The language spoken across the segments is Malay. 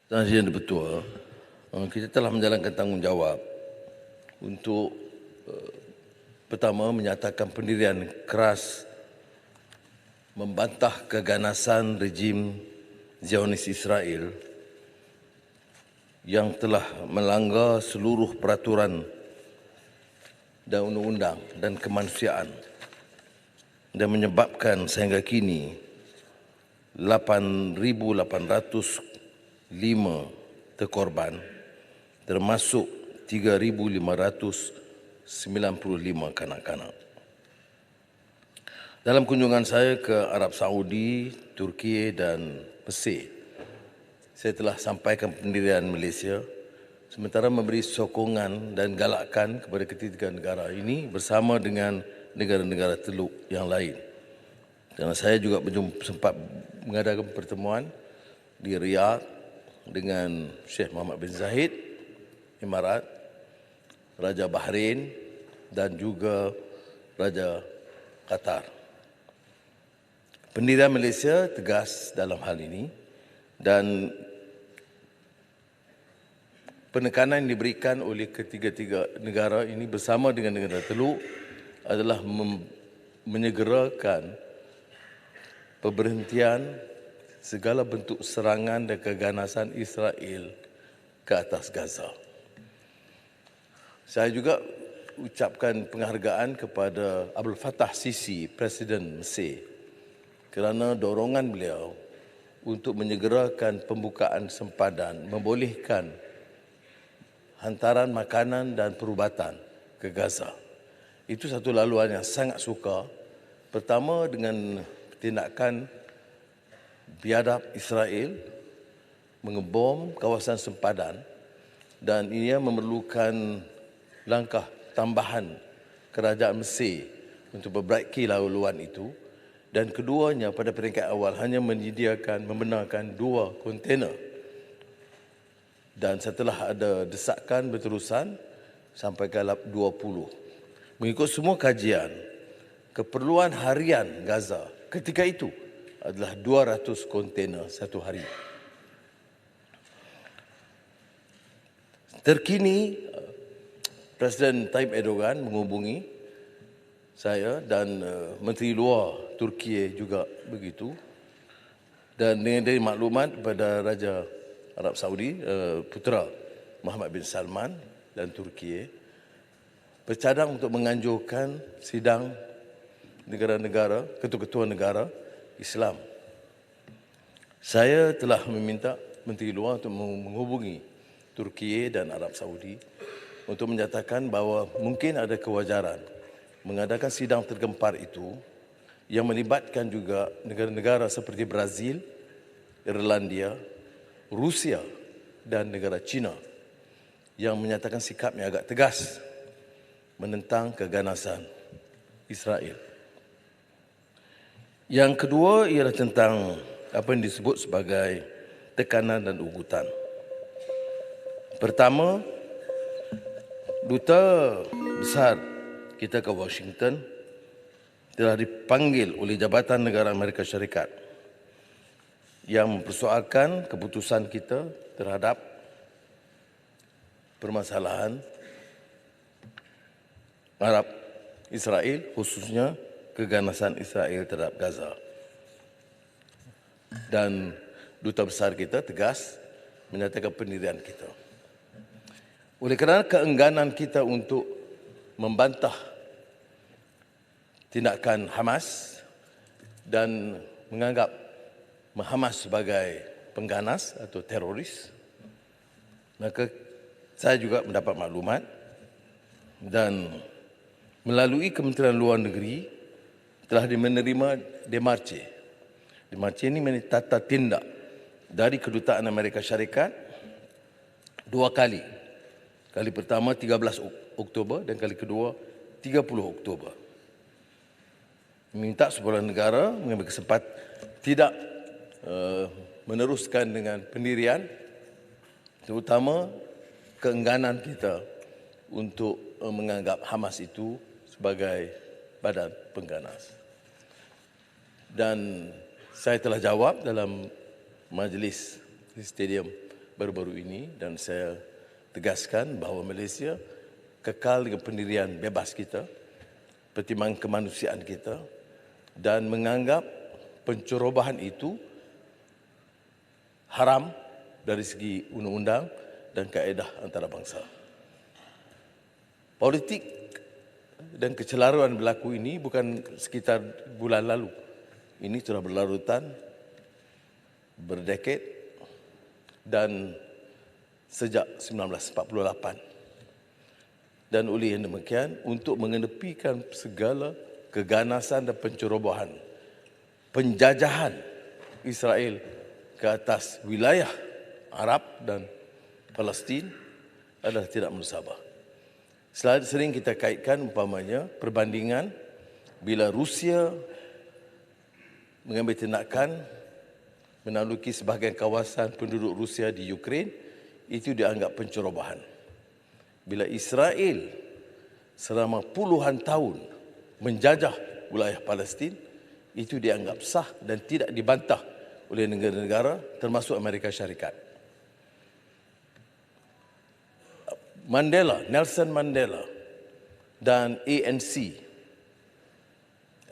Tuan Presiden Dipertua, kita telah menjalankan tanggungjawab untuk pertama menyatakan pendirian keras membantah keganasan rejim Zionis Israel yang telah melanggar seluruh peraturan dan undang-undang dan kemanusiaan dan menyebabkan sehingga kini 8,805 terkorban, termasuk 3,595 kanak-kanak. Dalam kunjungan saya ke Arab Saudi, Turki dan Mesir, saya telah sampaikan pendirian Malaysia sementara memberi sokongan dan galakkan kepada ketiga negara ini bersama dengan negara-negara Teluk yang lain. Dan saya juga sempat mengadakan pertemuan di Riyadh dengan Sheikh Mohammed bin Zayed, Emirat, Raja Bahrain dan juga Raja Qatar. Pendirian Malaysia tegas dalam hal ini dan penekanan yang diberikan oleh ketiga-tiga negara ini bersama dengan negara Teluk adalah menyegerakan pemberhentian segala bentuk serangan dan keganasan Israel ke atas Gaza. Saya juga ucapkan penghargaan kepada Abdul Fattah Sisi, Presiden Mesir, kerana dorongan beliau untuk menyegerakan pembukaan sempadan, membolehkan hantaran makanan dan perubatan ke Gaza. Itu satu laluan yang sangat suka. Pertama dengan tindakan biadab Israel mengebom kawasan sempadan dan ia memerlukan langkah tambahan kerajaan Mesir untuk memperbaiki laluan itu. Dan keduanya pada peringkat awal hanya membenarkan 2 kontena. Dan setelah ada desakan berterusan sampai ke 20. Mengikut semua kajian, keperluan harian Gaza ketika itu adalah 200 kontena satu hari. Terkini, Presiden Tayyip Erdogan menghubungi saya dan Menteri Luar Turki juga begitu. Dan dengan dari maklumat kepada Raja Arab Saudi, putera Mohammed bin Salman dan Turki, bercadang untuk menganjurkan sidang negara-negara, ketua-ketua negara Islam. Saya telah meminta Menteri Luar untuk menghubungi Turki dan Arab Saudi untuk menyatakan bahawa mungkin ada kewajaran mengadakan sidang tergempar itu yang melibatkan juga negara-negara seperti Brazil, Irlandia, Rusia dan negara China yang menyatakan sikapnya agak tegas menentang keganasan Israel. Yang kedua ialah tentang apa yang disebut sebagai tekanan dan ugutan. Pertama, Duta Besar kita ke Washington telah dipanggil oleh Jabatan Negara Amerika Syarikat yang mempersoalkan keputusan kita terhadap permasalahan Arab Israel, khususnya keganasan Israel terhadap Gaza. Dan Duta Besar kita tegas menyatakan pendirian kita. Oleh kerana keengganan kita untuk membantah tindakan Hamas dan menganggap Hamas sebagai pengganas atau teroris, maka saya juga mendapat maklumat dan melalui Kementerian Luar Negeri telah menerima demarche. Demarche ini tata tindak dari Kedutaan Amerika Syarikat 2 kali. Kali pertama 13 Oktober dan kali kedua 30 Oktober. Minta sebuah negara mengambil kesempatan tidak meneruskan dengan pendirian, terutama keengganan kita untuk menganggap Hamas itu sebagai badan pengganas. Dan saya telah jawab dalam majlis di Stadium baru-baru ini, dan saya tegaskan bahawa Malaysia kekal dengan pendirian bebas kita, pertimbangan kemanusiaan kita, dan menganggap pencerobohan itu haram dari segi undang-undang dan kaedah antarabangsa. Politik dan kecelaruan berlaku ini bukan sekitar bulan lalu. Ini sudah berlarutan, berdekade, dan sejak 1948. Dan oleh yang demikian, untuk mengenepikan segala keganasan dan pencerobohan, penjajahan Israel ke atas wilayah Arab dan Palestin adalah tidak musabah. Sering kita kaitkan umpamanya perbandingan bila Rusia mengambil tindakan menaklukkan sebahagian kawasan penduduk Rusia di Ukraine, itu dianggap pencerobohan. Bila Israel selama puluhan tahun menjajah wilayah Palestin, itu dianggap sah dan tidak dibantah oleh negara-negara termasuk Amerika Syarikat. Nelson Mandela dan ANC,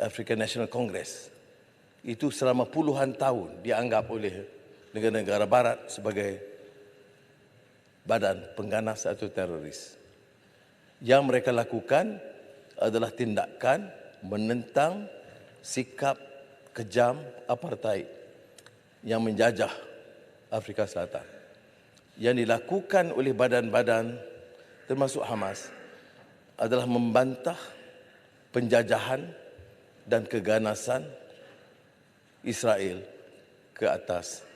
African National Congress, itu selama puluhan tahun dianggap oleh negara-negara barat sebagai badan pengganas atau teroris. Yang mereka lakukan adalah tindakan menentang sikap kejam apartheid yang menjajah Afrika Selatan. Yang dilakukan oleh badan-badan termasuk Hamas adalah membantah penjajahan dan keganasan Israel ke atas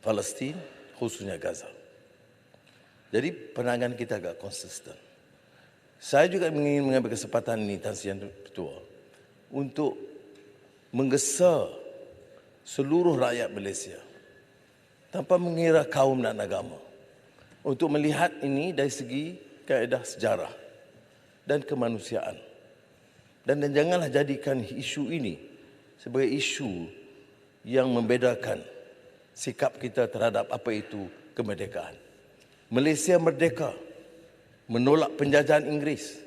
Palestin, khususnya Gaza. Jadi pandangan kita agak konsisten. Saya juga ingin mengambil kesempatan ini, Tan Sri Yang Ketua, untuk menggesa seluruh rakyat Malaysia tanpa mengira kaum dan agama untuk melihat ini dari segi kaedah sejarah dan kemanusiaan. Dan janganlah jadikan isu ini sebagai isu yang membedakan sikap kita terhadap apa itu kemerdekaan. Malaysia merdeka, menolak penjajahan Inggeris,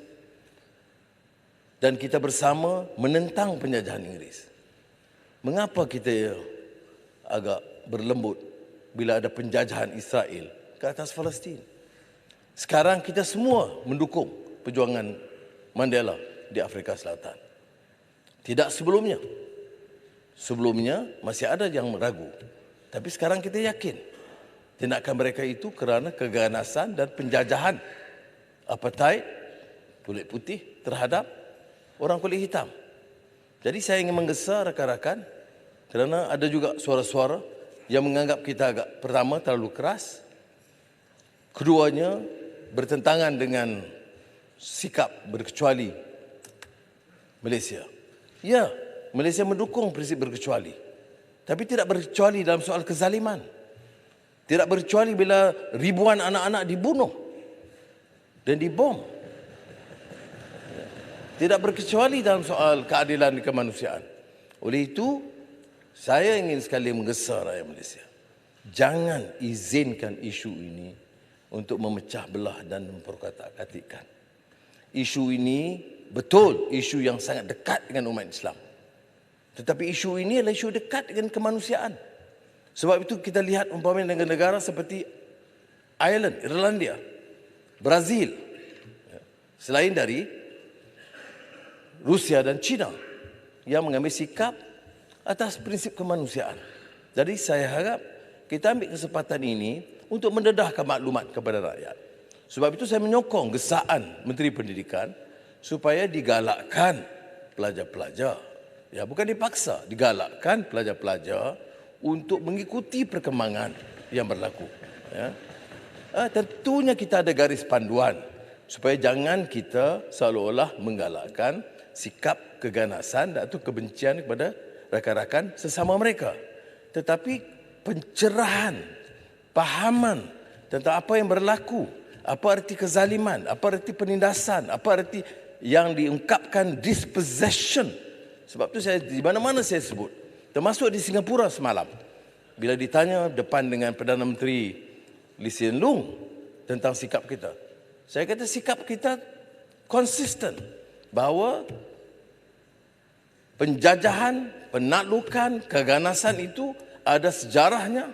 dan kita bersama menentang penjajahan Inggeris. Mengapa kita agak berlembut bila ada penjajahan Israel ke atas Palestin? Sekarang kita semua mendukung perjuangan Mandela di Afrika Selatan. Tidak sebelumnya. Sebelumnya masih ada yang ragu. Tapi sekarang kita yakin tindakan mereka itu kerana keganasan dan penjajahan apartheid kulit putih terhadap orang kulit hitam. Jadi saya ingin menggesa rakan-rakan kerana ada juga suara-suara yang menganggap kita agak pertama terlalu keras, keduanya bertentangan dengan sikap berkecuali Malaysia. Ya, Malaysia mendukung prinsip berkecuali, tapi tidak berkecuali dalam soal kezaliman. Tidak berkecuali bila ribuan anak-anak dibunuh dan dibom. Tidak berkecuali dalam soal keadilan kemanusiaan. Oleh itu, saya ingin sekali menggesa rakyat Malaysia. Jangan izinkan isu ini untuk memecah belah dan memperkatak-katikkan. Isu ini betul isu yang sangat dekat dengan umat Islam. Tetapi isu ini adalah isu dekat dengan kemanusiaan. Sebab itu kita lihat umpamanya negara-negara seperti Ireland, Irlandia, Brazil, selain dari Rusia dan China yang mengambil sikap atas prinsip kemanusiaan. Jadi saya harap kita ambil kesempatan ini untuk mendedahkan maklumat kepada rakyat. Sebab itu saya menyokong gesaan Menteri Pendidikan supaya digalakkan pelajar-pelajar, ya bukan dipaksa, digalakkan pelajar-pelajar untuk mengikuti perkembangan yang berlaku. Ya. Tentunya kita ada garis panduan supaya jangan kita seolah-olah menggalakkan sikap keganasan atau kebencian kepada rakan-rakan sesama mereka. Tetapi pencerahan, pahaman tentang apa yang berlaku, apa arti kezaliman, apa arti penindasan, apa arti yang diungkapkan dispossession. Sebab itu saya di mana-mana saya sebut. Termasuk di Singapura semalam. Bila ditanya depan dengan Perdana Menteri Lee Hsien Loong tentang sikap kita. Saya kata sikap kita konsisten bahawa penjajahan, penaklukan, keganasan itu ada sejarahnya,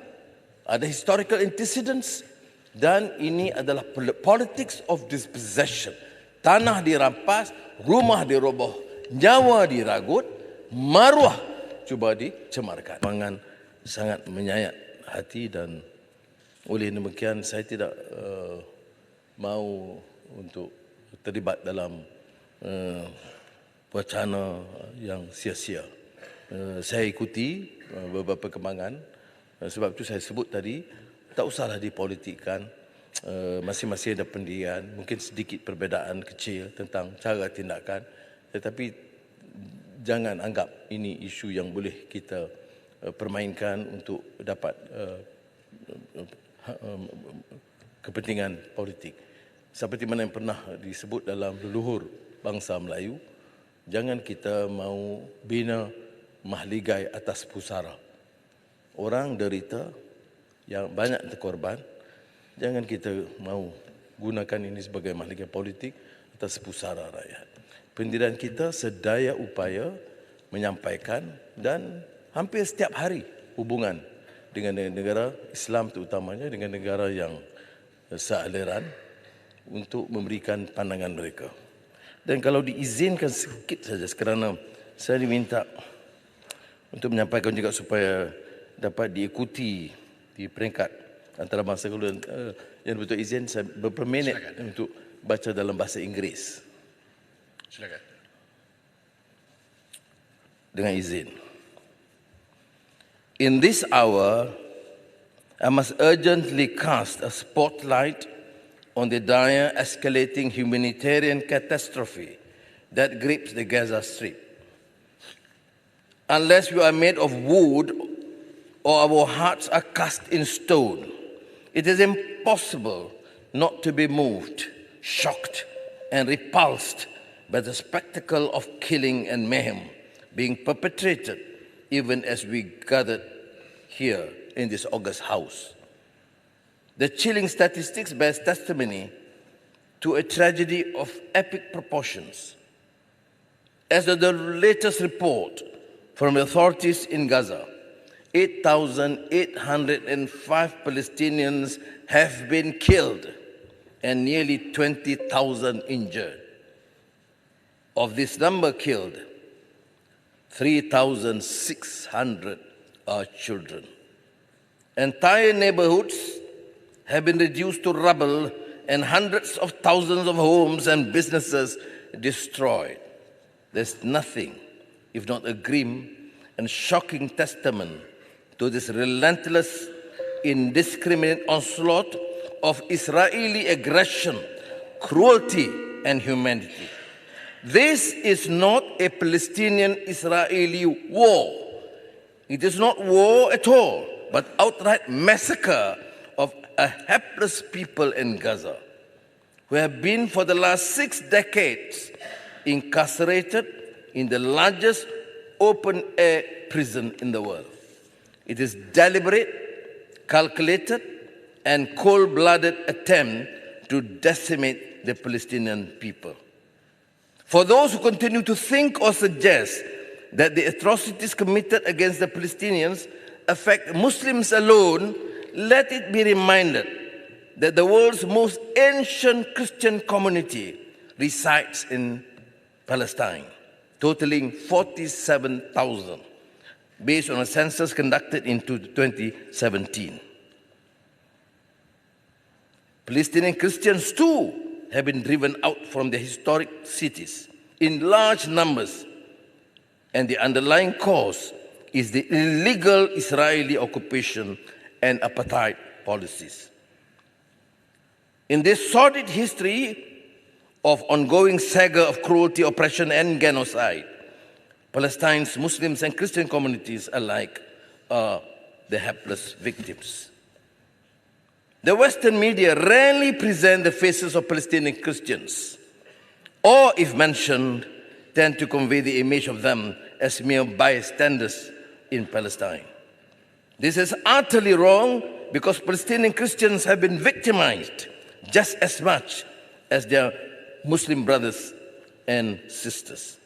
ada historical antecedents, dan ini adalah politics of dispossession. Tanah dirampas, rumah diroboh, nyawa diragut, maruah cuba dicemarkan. Pangan sangat menyayat hati, dan oleh demikian saya tidak mahu untuk terlibat dalam wacana yang sia-sia. Saya ikuti beberapa perkembangan, sebab itu saya sebut tadi, tak usahlah dipolitikkan. Masing-masing ada pendirian, mungkin sedikit perbezaan kecil tentang cara tindakan, tetapi jangan anggap ini isu yang boleh kita permainkan untuk dapat kepentingan politik. Seperti mana yang pernah disebut dalam leluhur bangsa Melayu, jangan kita mahu bina mahligai atas pusara. Orang derita, yang banyak terkorban, jangan kita mahu gunakan ini sebagai mahligai politik atas pusara rakyat. Pendirian kita sedaya upaya menyampaikan, dan hampir setiap hari hubungan dengan negara Islam terutamanya, dengan negara yang sealiran, untuk memberikan pandangan mereka. Dan kalau diizinkan sedikit saja, kerana saya diminta untuk menyampaikan juga supaya dapat diikuti di peringkat antarabangsa, yang betul izin saya beberapa minit untuk baca dalam bahasa Inggeris. Silakan. Dengan izin. In this hour, I must urgently cast a spotlight on the dire, escalating humanitarian catastrophe that grips the Gaza Strip. Unless we are made of wood or our hearts are cast in stone, it is impossible not to be moved, shocked, and repulsed by the spectacle of killing and mayhem being perpetrated even as we gathered here in this august house. The chilling statistics bears testimony to a tragedy of epic proportions. As of the latest report from authorities in Gaza, 8,805 Palestinians have been killed and nearly 20,000 injured. Of this number killed, 3,600 are children. Entire neighborhoods have been reduced to rubble and hundreds of thousands of homes and businesses destroyed. There's nothing, if not a grim and shocking testament to this relentless, indiscriminate onslaught of Israeli aggression, cruelty, and humanity. This is not a Palestinian-Israeli war. It is not war at all, but outright massacre of a helpless people in Gaza, who have been for the last 6 decades incarcerated in the largest open-air prison in the world. It is deliberate, calculated, and cold-blooded attempt to decimate the Palestinian people. For those who continue to think or suggest that the atrocities committed against the Palestinians affect Muslims alone, let it be reminded that the world's most ancient Christian community resides in Palestine, totaling 47,000, based on a census conducted in 2017. Palestinian Christians too have been driven out from their historic cities in large numbers, and the underlying cause is the illegal Israeli occupation and apartheid policies. In this sordid history of ongoing saga of cruelty, oppression, and genocide, Palestine's Muslims and Christian communities alike are the helpless victims. The Western media rarely present the faces of Palestinian Christians, or if mentioned, tend to convey the image of them as mere bystanders in Palestine. This is utterly wrong because Palestinian Christians have been victimized just as much as their Muslim brothers and sisters.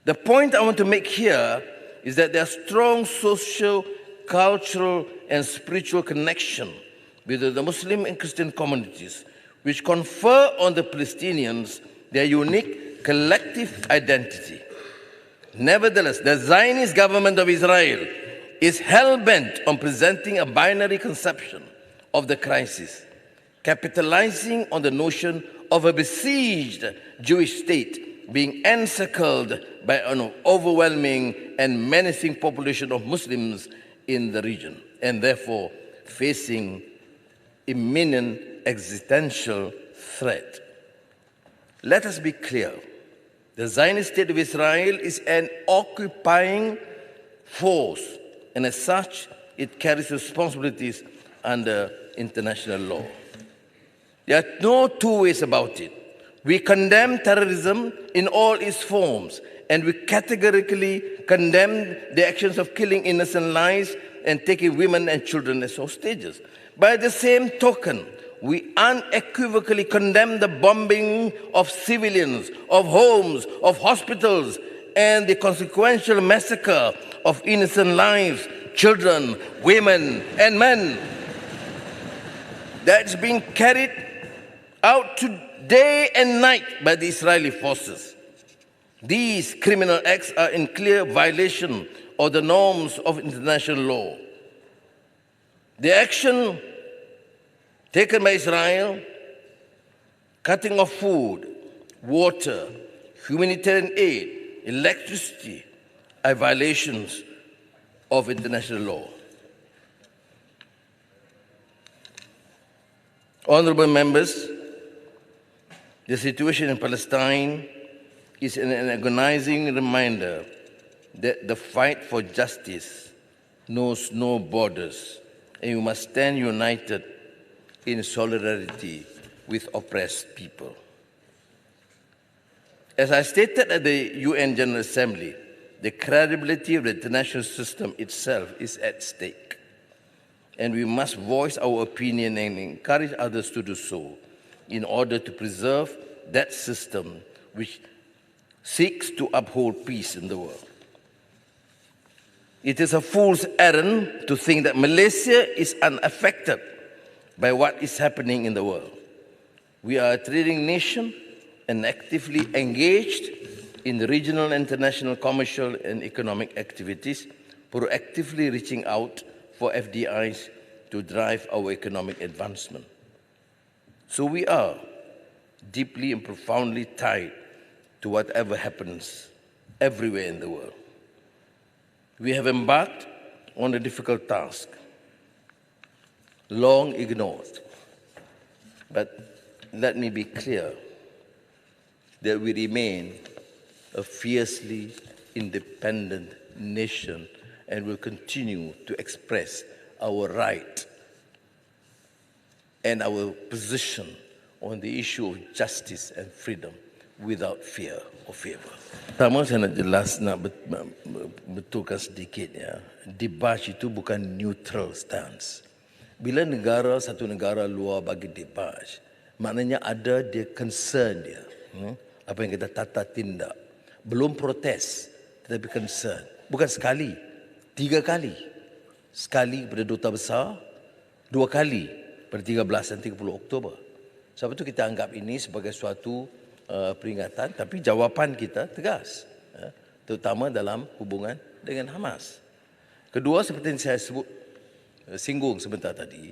The point I want to make here is that there are strong social, cultural, and spiritual connection with the Muslim and Christian communities, which confer on the Palestinians their unique collective identity. Nevertheless, the Zionist government of Israel is hell-bent on presenting a binary conception of the crisis, capitalizing on the notion of a besieged Jewish state being encircled by an overwhelming and menacing population of Muslims in the region, and therefore facing imminent existential threat. Let us be clear. The Zionist state of Israel is an occupying force, and as such, it carries responsibilities under international law. There are no two ways about it. We condemn terrorism in all its forms, and we categorically condemn the actions of killing innocent lives and taking women and children as hostages. By the same token, we unequivocally condemn the bombing of civilians, of homes, of hospitals, and the consequential massacre of innocent lives, children, women, and men that's being carried out day and night by the Israeli forces. These criminal acts are in clear violation of the norms of international law. The action taken by Israel, cutting off food, water, humanitarian aid, electricity, are violations of international law. Honorable members, the situation in Palestine is an agonizing reminder that the fight for justice knows no borders, and we must stand united in solidarity with oppressed people. As I stated at the UN General Assembly, the credibility of the international system itself is at stake, and we must voice our opinion and encourage others to do so in order to preserve that system which seeks to uphold peace in the world. It is a fool's errand to think that Malaysia is unaffected by what is happening in the world. We are a trading nation and actively engaged in regional, international, commercial, and economic activities, proactively reaching out for FDIs to drive our economic advancement. So we are deeply and profoundly tied to whatever happens everywhere in the world. We have embarked on a difficult task, long ignored. But let me be clear that we remain a fiercely independent nation and will continue to express our right and our position on the issue of justice and freedom without fear or favor. Pertama saya nak jelas, nak betulkan sedikit ya. Debaj itu bukan neutral stance. Bila satu negara luar bagi debaj, maknanya ada dia concern dia. Apa yang kita tata tindak. Belum protes, tetapi concern. Bukan sekali, 3 kali. Sekali kepada Duta Besar, 2 kali pada 13 dan 30 Oktober. Sebab itu kita anggap ini sebagai suatu peringatan, tapi jawapan kita tegas, terutama dalam hubungan dengan Hamas. Kedua, seperti yang saya singgung sebentar tadi,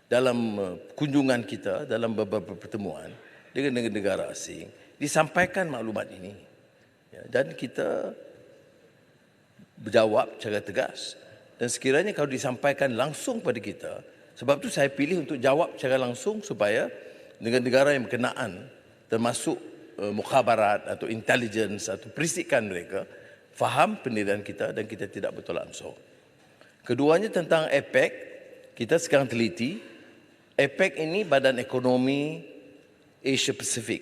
dalam kunjungan kita, dalam beberapa pertemuan dengan negara asing, disampaikan maklumat ini, dan kita berjawab secara tegas. Dan sekiranya kalau disampaikan langsung pada kita, sebab itu saya pilih untuk jawab secara langsung supaya negara-negara yang berkenaan, termasuk mukhabarat atau intelligence atau perisikan mereka, faham pendirian kita dan kita tidak bertolak ansur. Keduanya tentang APEC, kita sekarang teliti. APEC ini Badan Ekonomi Asia Pasifik.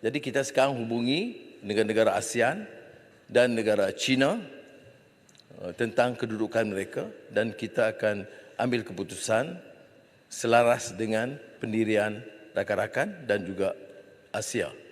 Jadi kita sekarang hubungi negara-negara ASEAN dan negara China tentang kedudukan mereka, dan kita akan ambil keputusan selaras dengan pendirian rakan-rakan dan juga ASEA.